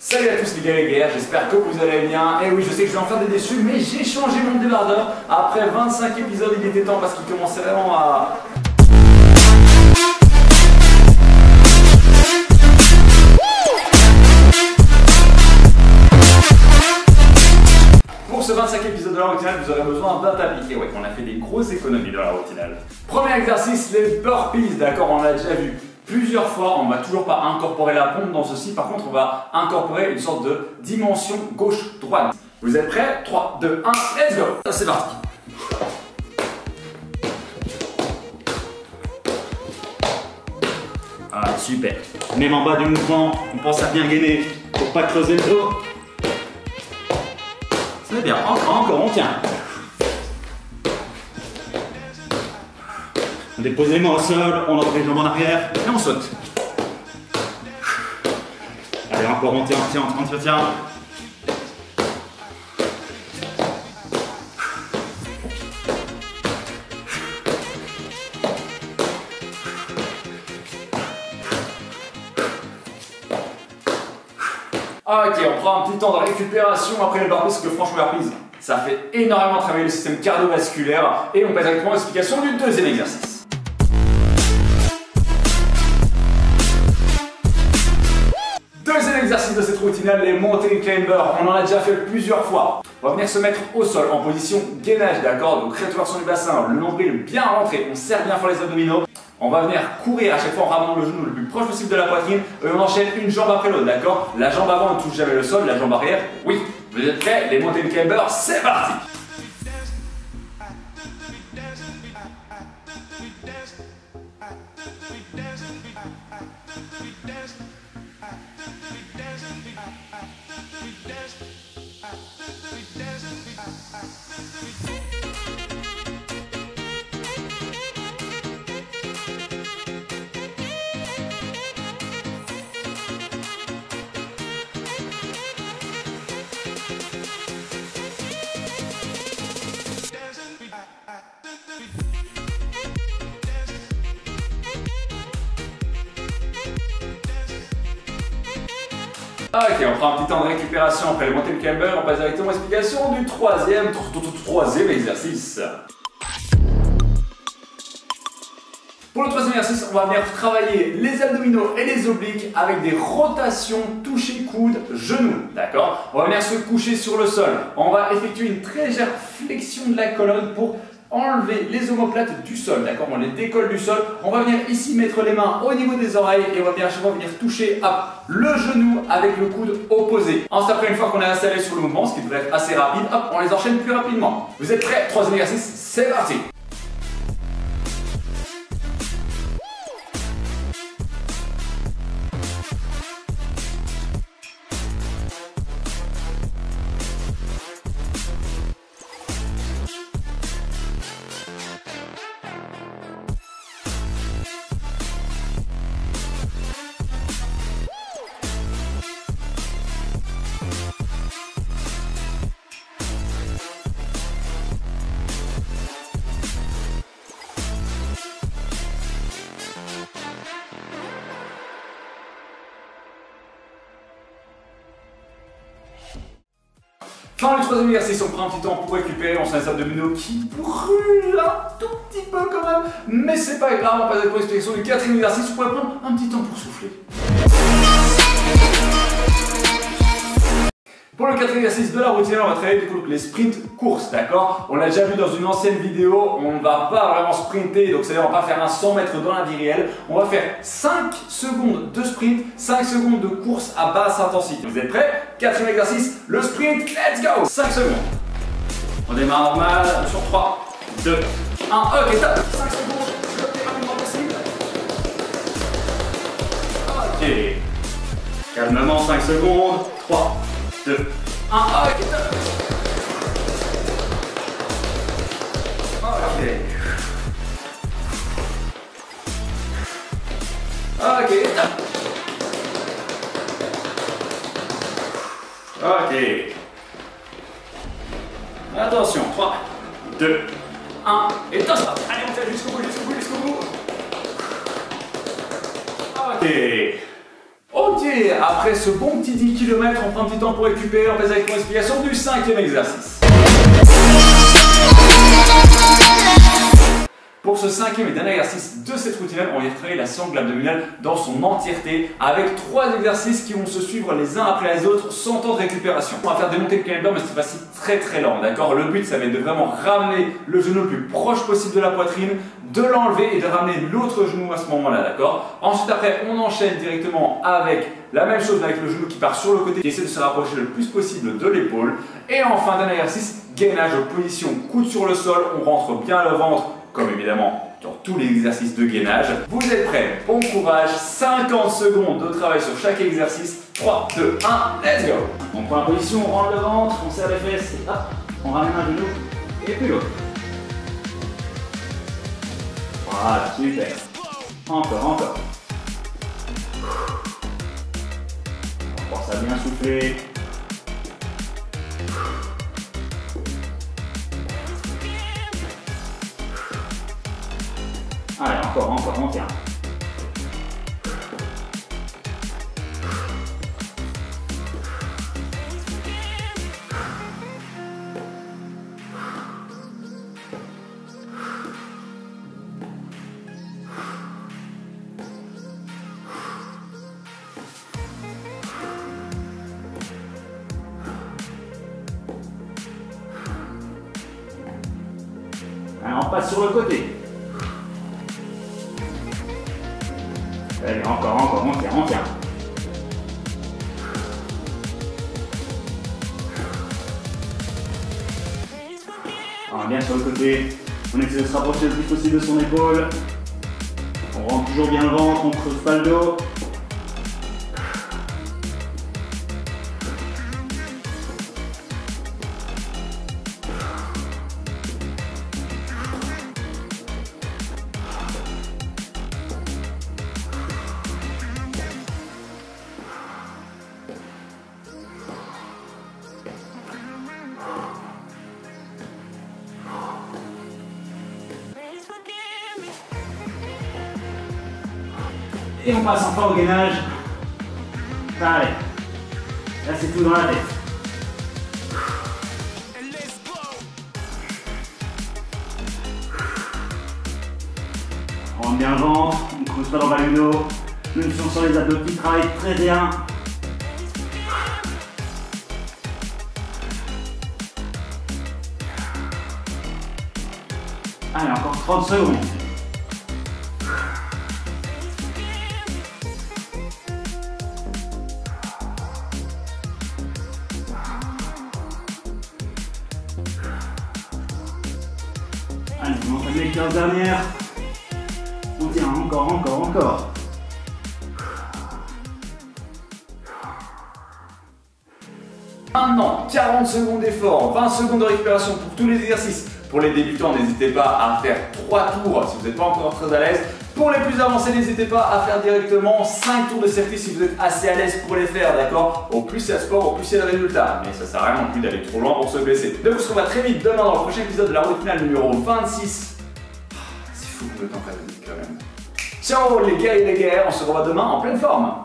Salut à tous les gars et les gars, j'espère que vous allez bien. Et oui, je sais que je vais en faire des déçus, mais j'ai changé mon débardeur. Après 25 épisodes, il était temps parce qu'il commençait vraiment à... Pour ce 25 épisode de la routine, vous aurez besoin d'un tapis. Et ouais, on a fait des grosses économies dans la routine. Premier exercice, les burpees. D'accord, on l'a déjà vu plusieurs fois, on ne va toujours pas incorporer la pompe dans ceci, par contre on va incorporer une sorte de dimension gauche-droite. Vous êtes prêts? 3, 2, 1, let's go! C'est parti! Ah super! Même en bas du mouvement, on pense à bien gainer pour pas creuser le dos. C'est bien, encore, on tient. On dépose les mains au sol, on entre les jambes en arrière et on saute. Allez, encore, on tient. Ok, on prend un petit temps de récupération après le burpees, parce que franchement, le burpees, ça fait énormément travailler le système cardiovasculaire. Et on passe directement à l'explication du deuxième exercice. Deuxième exercice de cette routine, les mountain climbers. On en a déjà fait plusieurs fois. On va venir se mettre au sol en position gainage, d'accord? Donc rétroversion du bassin, le nombril bien rentré, on serre bien fort les abdominaux. On va venir courir à chaque fois en ramenant le genou le plus proche possible de la poitrine et on enchaîne une jambe après l'autre, d'accord? La jambe avant ne touche jamais le sol, la jambe arrière, oui. Vous êtes prêts? Les mountain climbers, c'est parti! Ok, on prend un petit temps de récupération après le mountain climber, on passe directement à l'explication du troisième exercice. Pour le troisième exercice, on va venir travailler les abdominaux et les obliques avec des rotations toucher coude, genoux, d'accord? On va venir se coucher sur le sol. On va effectuer une très légère flexion de la colonne pour enlever les omoplates du sol, d'accord? On les décolle du sol. On va venir ici mettre les mains au niveau des oreilles et on va bien à chaque fois venir toucher le genou avec le coude opposé. Ensuite, après, une fois qu'on est installé sur le mouvement, ce qui devrait être assez rapide, hop, on les enchaîne plus rapidement. Vous êtes prêts? Troisième exercice, c'est parti! Fin du troisième exercice, on prend un petit temps pour récupérer, on sent les abdominaux qui brûlent un tout petit peu quand même, mais c'est pas grave, on passe à la explication du quatrième exercice, on pourrait prendre un petit temps pour souffler. Pour le quatrième exercice de la routine, on va travailler du coup les sprints courses, d'accord? On l'a déjà vu dans une ancienne vidéo, on ne va pas vraiment sprinter, donc c'est-à-dire on va pas faire un 100 mètres dans la vie réelle. On va faire 5 secondes de sprint, 5 secondes de course à basse intensité. Vous êtes prêts? Quatrième exercice, le sprint, let's go! 5 secondes. On démarre normal sur 3, 2, 1, ok, top! 5 secondes, le plus rapidement possible. Ok. Calmement, 5 secondes, 3, 2, 1, ok, top! Ok. Ok, top! Ok. Attention, 3, 2, 1, et top! Allez, on tient jusqu'au bout. Ok. Oh, Ok, après ce bon petit 10 km, on prend un petit temps pour récupérer. On passe avec mon explication du 5e exercice. Pour ce 5e et dernier exercice de cette routine, on va travailler la sangle abdominale dans son entièreté avec 3 exercices qui vont se suivre les uns après les autres sans temps de récupération. On va faire démonter le cannibale, mais cette fois-ci très lent, d'accord? Le but, ça va être de vraiment ramener le genou le plus proche possible de la poitrine, de l'enlever et de ramener l'autre genou à ce moment-là, d'accord? Ensuite, après, on enchaîne directement avec la même chose avec le genou qui part sur le côté, qui essaie de se rapprocher le plus possible de l'épaule. Et enfin, d'un exercice, gainage en position coude sur le sol, on rentre bien le ventre, comme évidemment dans tous les exercices de gainage. Vous êtes prêts? Bon courage, 50 secondes de travail sur chaque exercice. 3, 2, 1, let's go! On prend la position, on rentre le ventre, on serre les fesses, et hop, on ramène un genou, et puis l'autre. Voilà, super. Encore. On pense à bien souffler. Allez, encore, on tient. Allez, on passe sur le côté. Allez, encore, on tient. On bien sur le côté, on essaie de se rapprocher le plus possible de son épaule. On rentre toujours bien le ventre, on ne creuse pas le dos. Et on passe enfin au gainage. Allez, là c'est tout dans la tête. On rentre bien le ventre, on ne creuse pas dans le dos. Même si on sent les abdos qui travaillent très bien. Allez, encore 30 secondes. Allez, on enchaîne les 15 dernières. On tient encore. Maintenant, 40 secondes d'effort, 20 secondes de récupération pour tous les exercices. Pour les débutants, n'hésitez pas à faire 3 tours si vous n'êtes pas encore très à l'aise. Pour les plus avancés, n'hésitez pas à faire directement 5 tours de circuit si vous êtes assez à l'aise pour les faire, d'accord? Au plus c'est le sport, au plus c'est le résultat. Mais ça sert à rien non plus d'aller trop loin pour se blesser. Donc on se revoit très vite demain dans le prochain épisode de la route finale numéro 26. C'est fou que le temps passe vite quand même. Ciao les gars et les guerres, on se revoit demain en pleine forme.